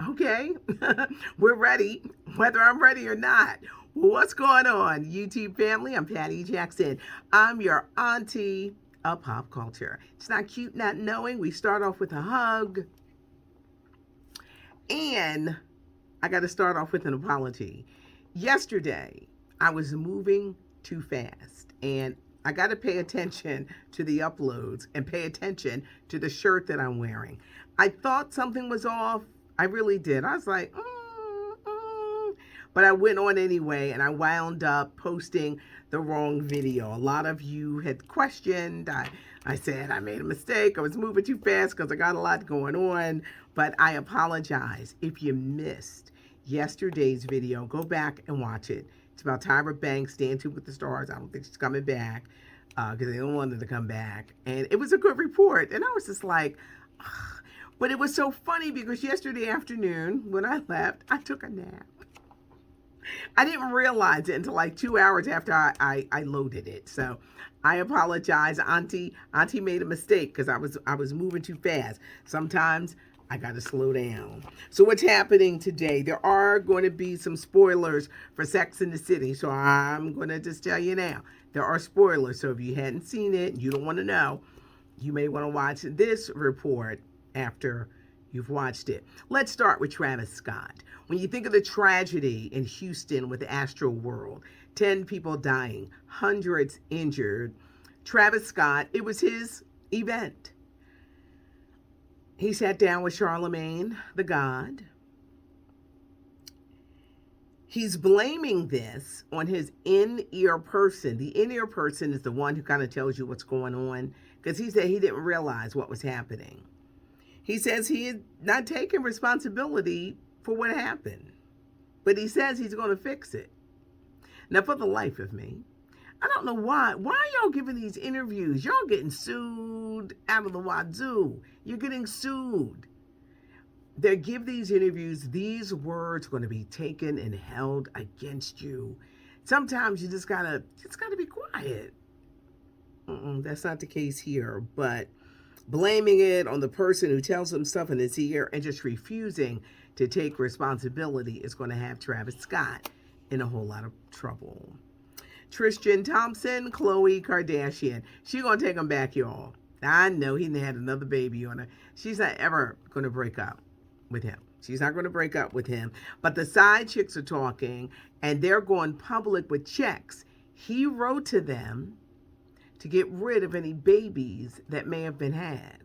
Okay, we're ready, whether I'm ready or not. What's going on, YouTube family? I'm Patty Jackson. I'm your auntie of pop culture. It's not cute not knowing. We start off with a hug, and I got to start off with an apology. Yesterday, I was moving too fast, and I got to pay attention to the uploads and pay attention to the shirt that I'm wearing. I thought something was off. I really did. I was like, but I went on anyway, and I wound up posting the wrong video. A lot of you had questioned. I said I made a mistake. I was moving too fast because I got a lot going on, but I apologize if you missed yesterday's video. Go back and watch it. It's about Tyra Banks dancing with the stars. I don't think she's coming back because they don't want her to come back. And it was a good report. And I was just like, ugh. But it was so funny because yesterday afternoon when I left, I took a nap. I didn't realize it until like 2 hours after I loaded it. So I apologize. Auntie made a mistake because I was moving too fast. Sometimes I got to slow down. So what's happening today? There are going to be some spoilers for Sex in the City. So I'm going to just tell you now. There are spoilers. So if you hadn't seen it and you don't want to know, you may want to watch this report after you've watched it. Let's start with Travis Scott. When you think of the tragedy in Houston with Astro World, 10 people dying, hundreds injured, Travis Scott, it was his event. He sat down with Charlemagne, the God. He's blaming this on his in-ear person. The in-ear person is the one who kind of tells you what's going on, because he said he didn't realize what was happening. He says he is not taking responsibility for what happened, but he says he's going to fix it. Now, for the life of me, I don't know why. Why are y'all giving these interviews? Y'all getting sued out of the wazoo. You're getting sued. They give these interviews, these words are going to be taken and held against you. Sometimes you just gotta be quiet. That's not the case here, but blaming it on the person who tells him stuff in his ear and just refusing to take responsibility is going to have Travis Scott in a whole lot of trouble. Tristan Thompson, Khloe Kardashian. She going to take him back, y'all. I know he had another baby on her. She's not ever going to break up with him. She's not going to break up with him. But the side chicks are talking, and they're going public with checks he wrote to them to get rid of any babies that may have been had.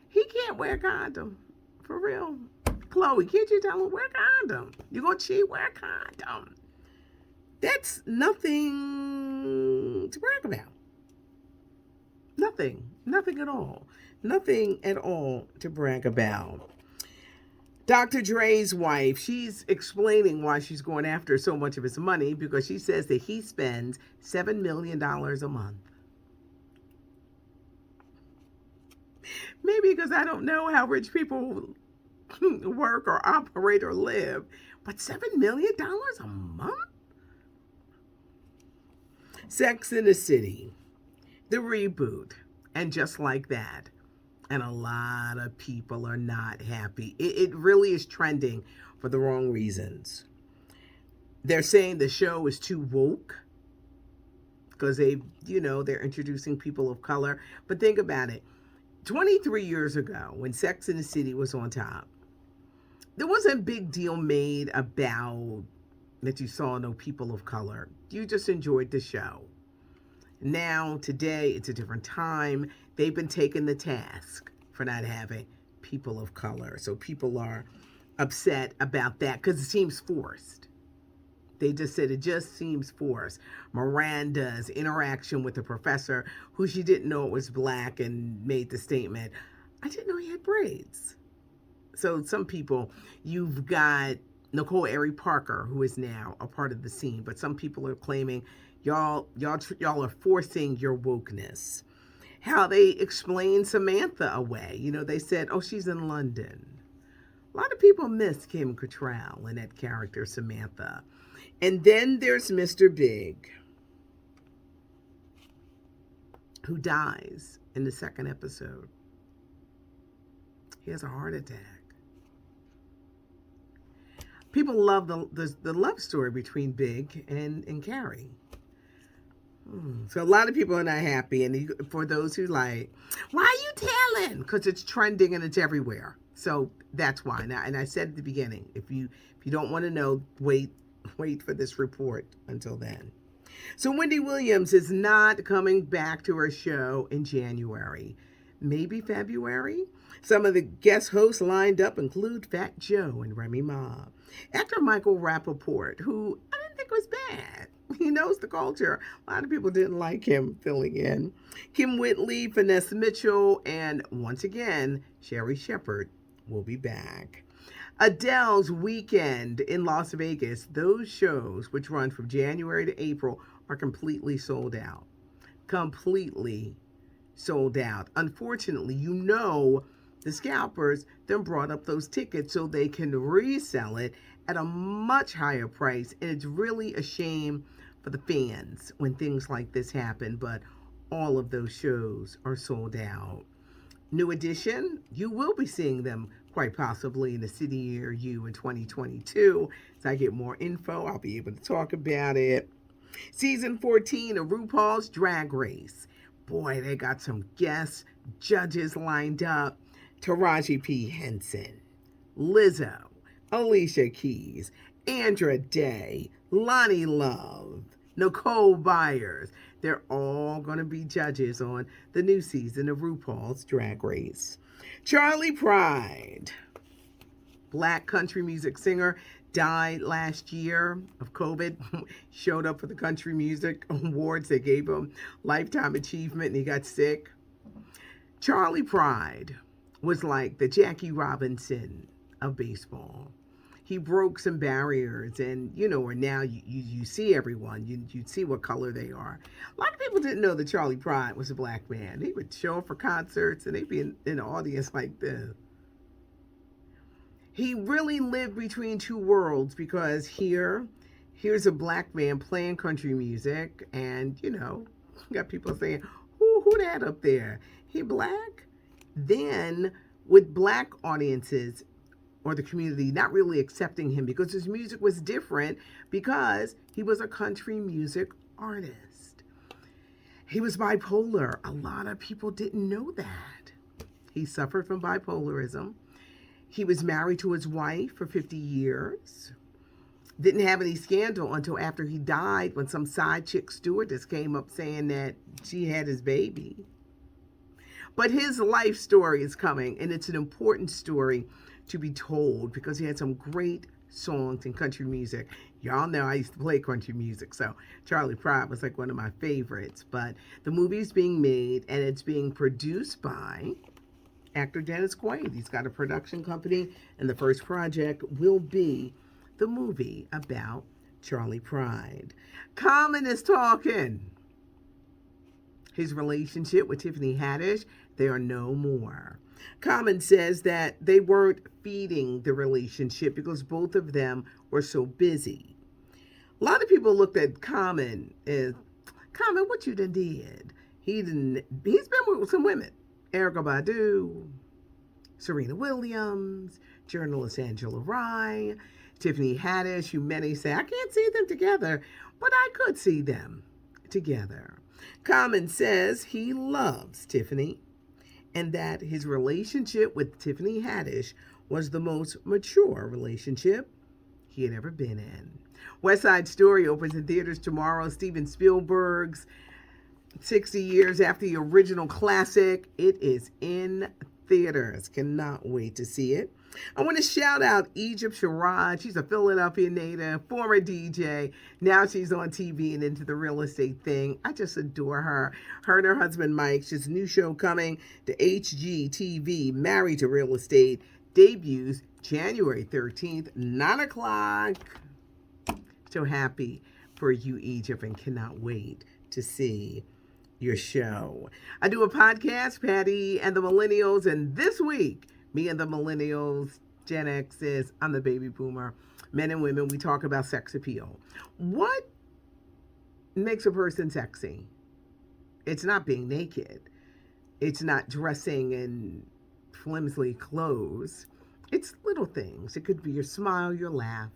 He can't wear a condom. For real. Khloe, can't you tell him wear a condom? You gonna cheat, wear a condom. That's nothing to brag about. Nothing. Nothing at all. Nothing at all to brag about. Dr. Dre's wife, she's explaining why she's going after so much of his money, because she says that he spends $7 million a month. Maybe because I don't know how rich people work or operate or live, but $7 million a month? Sex in the City, the reboot, and just like that. And a lot of people are not happy. It really is trending for the wrong reasons. They're saying the show is too woke because they're introducing people of color. But think about it. 23 years ago, when Sex in the City was on top, there wasn't a big deal made about that you saw no people of color. You just enjoyed the show. Now, today, it's a different time. They've been taken the task for not having people of color. So people are upset about that because it seems forced. They just said it just seems forced. Miranda's interaction with the professor, who she didn't know it was black, and made the statement, I didn't know he had braids. So some people, you've got Nicole Ari Parker, who is now a part of the scene, but some people are claiming y'all are forcing your wokeness. How they explain Samantha away. They said, oh, she's in London. A lot of people miss Kim Cattrall and that character, Samantha. And then there's Mr. Big, who dies in the second episode. He has a heart attack. People love the love story between Big and Carrie. So a lot of people are not happy, and for those who like, why are you telling? Because it's trending and it's everywhere. So that's why. Now, and I said at the beginning, if you don't want to know, wait for this report until then. So Wendy Williams is not coming back to her show in January, maybe February. Some of the guest hosts lined up include Fat Joe and Remy Ma. Actor Michael Rappaport, who I didn't think was bad. He knows the culture. A lot of people didn't like him filling in. Kim Whitley, Vanessa Mitchell, and once again, Sherry Shepherd will be back. Adele's Weekend in Las Vegas, those shows, which run from January to April, are completely sold out. Completely sold out. Unfortunately, the scalpers then brought up those tickets so they can resell it at a much higher price. And it's really a shame for the fans when things like this happen, but all of those shows are sold out. New Edition, you will be seeing them quite possibly in the city near you in 2022. As I get more info, I'll be able to talk about it. Season 14 of RuPaul's Drag Race. Boy, they got some guest judges lined up. Taraji P. Henson, Lizzo, Alicia Keys, Andra Day, Lonnie Love, Nicole Byers. They're all going to be judges on the new season of RuPaul's Drag Race. Charlie Pride, black country music singer, died last year of COVID. Showed up for the country music awards. They gave him lifetime achievement and he got sick. Charlie Pride was like the Jackie Robinson of baseball. He broke some barriers, and or now you see everyone, you see what color they are. A lot of people didn't know that Charlie Pride was a black man. He would show up for concerts and they'd be in the audience like this. He really lived between two worlds because here's a black man playing country music, and you got people saying, who that up there? He black? Then with black audiences or the community not really accepting him because his music was different because he was a country music artist. He was bipolar. A lot of people didn't know that. He suffered from bipolarism. He was married to his wife for 50 years. Didn't have any scandal until after he died when some side chick stewardess came up saying that she had his baby. But his life story is coming, and it's an important story to be told because he had some great songs in country music. Y'all know I used to play country music, so Charlie Pride was like one of my favorites. But the movie's being made, and it's being produced by actor Dennis Quaid. He's got a production company, and the first project will be the movie about Charlie Pride. Common is talking. His relationship with Tiffany Haddish, they are no more. Common says that they weren't feeding the relationship because both of them were so busy. A lot of people looked at Common as, Common, what you done did? He's been with some women. Erykah Badu, Serena Williams, journalist Angela Rye, Tiffany Haddish, who many say, I can't see them together, but I could see them together. Common says he loves Tiffany and that his relationship with Tiffany Haddish was the most mature relationship he had ever been in. West Side Story opens in theaters tomorrow. Steven Spielberg's 60 years after the original classic. It is in theaters. Cannot wait to see it. I want to shout out Egypt Sherrod. She's a Philadelphia native, former DJ. Now she's on TV and into the real estate thing. I just adore her. Her and her husband Mike. She's a new show coming to HGTV, Married to Real Estate. Debuts January 13th, 9 o'clock. So happy for you, Egypt, and cannot wait to see your show. I do a podcast, Patty and the Millennials, and this week, me and the Millennials, Gen X's, I'm the baby boomer, men and women, we talk about sex appeal. What makes a person sexy? It's not being naked. It's not dressing in flimsy clothes. It's little things. It could be your smile, your laugh,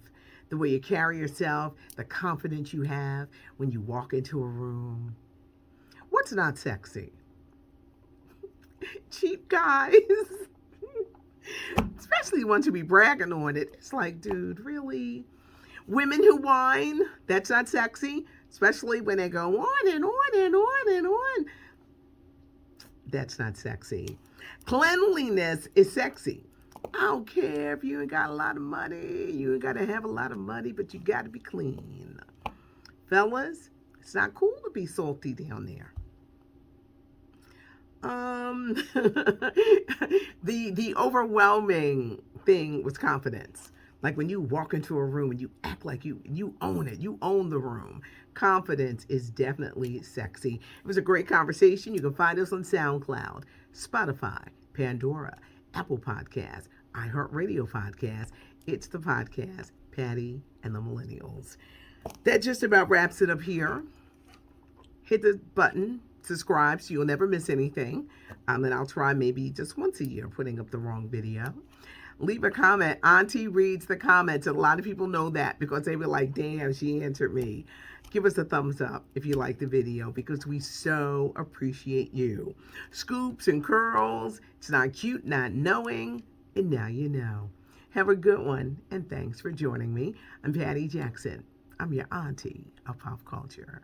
the way you carry yourself, the confidence you have when you walk into a room. What's not sexy? Cheap guys. Especially ones who be bragging on it. It's like, dude, really? Women who whine, that's not sexy. Especially when they go on and on and on and on. That's not sexy. Cleanliness is sexy. I don't care if you ain't got a lot of money. You ain't got to have a lot of money, but you got to be clean. Fellas, it's not cool to be salty down there. The overwhelming thing was confidence. Like when you walk into a room and you act like you own it, you own the room. Confidence is definitely sexy. It was a great conversation. You can find us on SoundCloud, Spotify, Pandora, Apple Podcasts, iHeartRadio Podcasts. It's the podcast, Patty and the Millennials. That just about wraps it up here. Hit the button, subscribe so you'll never miss anything. And I'll try maybe just once a year putting up the wrong video. Leave a comment. Auntie reads the comments. And a lot of people know that because they were like, damn, she answered me. Give us a thumbs up if you like the video because we so appreciate you. Scoops and curls. It's not cute, not knowing. And now you know. Have a good one. And thanks for joining me. I'm Patty Jackson. I'm your auntie of pop culture.